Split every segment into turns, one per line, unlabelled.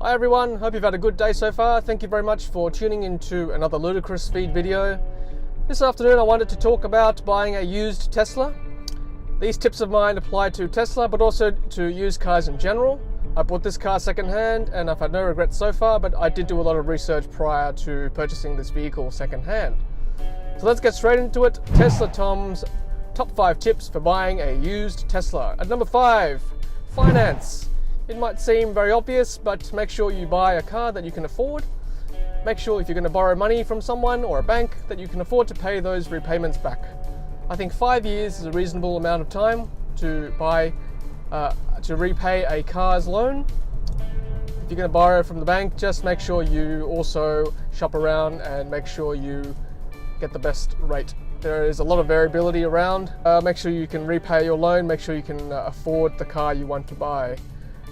Hi everyone, hope you've had a good day so far. Thank you very much for tuning into another Ludicrous feed video. This afternoon I wanted to talk about buying a used Tesla. These tips of mine apply to Tesla but also to used cars in general. I bought this car secondhand and I've had no regrets so far, but I did do a lot of research prior to purchasing this vehicle secondhand. So let's get straight into it. Tesla Tom's top 5 tips for buying a used Tesla. At number 5, finance. It might seem very obvious, but make sure you buy a car that you can afford. Make sure if you're going to borrow money from someone or a bank that you can afford to pay those repayments back. I think 5 years is a reasonable amount of time to repay a car's loan. If you're going to borrow from the bank, just make sure you also shop around and make sure you get the best rate. There is a lot of variability around. Make sure you can repay your loan, make sure you can afford the car you want to buy.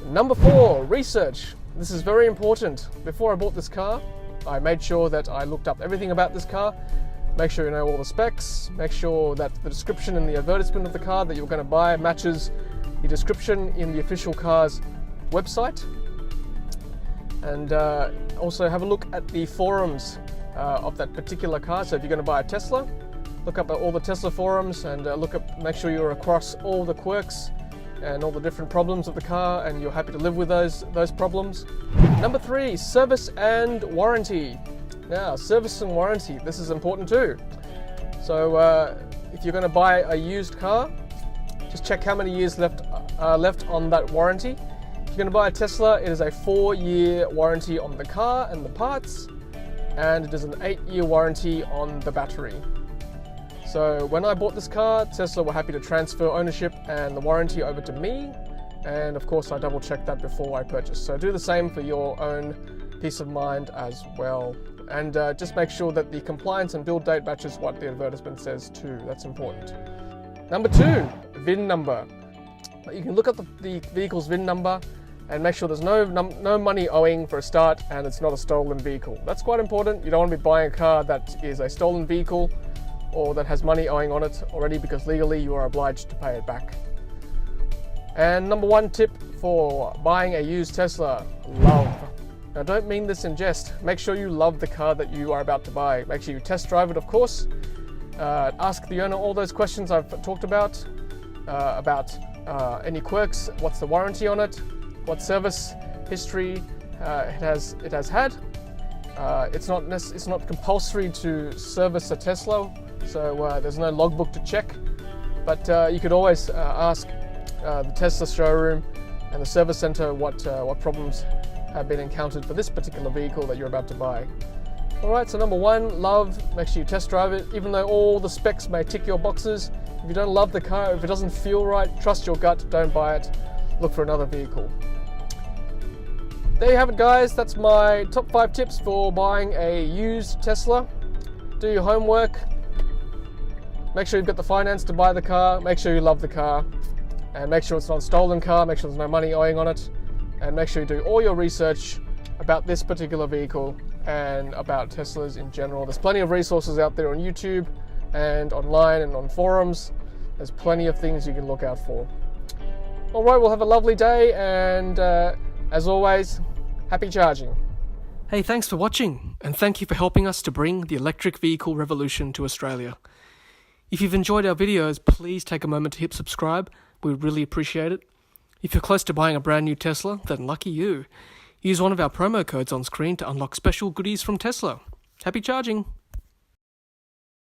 Number 4, research. This is very important. Before I bought this car, I made sure that I looked up everything about this car. Make sure you know all the specs. Make sure that the description in the advertisement of the car that you're going to buy matches the description in the official car's website. And also have a look at the forums of that particular car. So if you're going to buy a Tesla, look up at all the Tesla forums and make sure you're across all the quirks and all the different problems of the car and you're happy to live with those problems. Number 3, service and warranty. Now, service and warranty, this is important too. So if you're going to buy a used car, just check how many years left on that warranty. If you're going to buy a Tesla, it is a 4-year warranty on the car and the parts, and it is an 8-year warranty on the battery. So when I bought this car, Tesla were happy to transfer ownership and the warranty over to me, and of course I double checked that before I purchased. So do the same for your own peace of mind as well. And just make sure that the compliance and build date matches what the advertisement says too. That's important. Number 2, VIN number. You can look up the vehicle's VIN number and make sure there's no money owing for a start and it's not a stolen vehicle. That's quite important. You don't want to be buying a car that is a stolen vehicle or that has money owing on it already, because legally you are obliged to pay it back. And number 1 tip for buying a used Tesla, love. Now don't mean this in jest. Make sure you love the car that you are about to buy. Make sure you test drive it, of course. Ask the owner all those questions I've talked about any quirks, what's the warranty on it, what service history it has had. It's not compulsory to service a Tesla, so there's no logbook to check. But you could always ask the Tesla showroom and the service center what problems have been encountered for this particular vehicle that you're about to buy. Alright, so number 1, love. Make sure you test drive it. Even though all the specs may tick your boxes, if you don't love the car, if it doesn't feel right, trust your gut, don't buy it. Look for another vehicle. There you have it, guys. That's my top 5 tips for buying a used Tesla. Do your homework. Make sure you've got the finance to buy the car. Make sure you love the car. And make sure it's not a stolen car. Make sure there's no money owing on it. And make sure you do all your research about this particular vehicle and about Teslas in general. There's plenty of resources out there on YouTube and online and on forums. There's plenty of things you can look out for. Alright, we'll have a lovely day, and as always, happy charging. Hey, thanks for watching, and thank you for helping us to bring the electric vehicle revolution to Australia. If you've enjoyed our videos, please take a moment to hit subscribe. We would really appreciate it. If you're close to buying a brand new Tesla, then lucky you. Use one of our promo codes on screen to unlock special goodies from Tesla. Happy charging!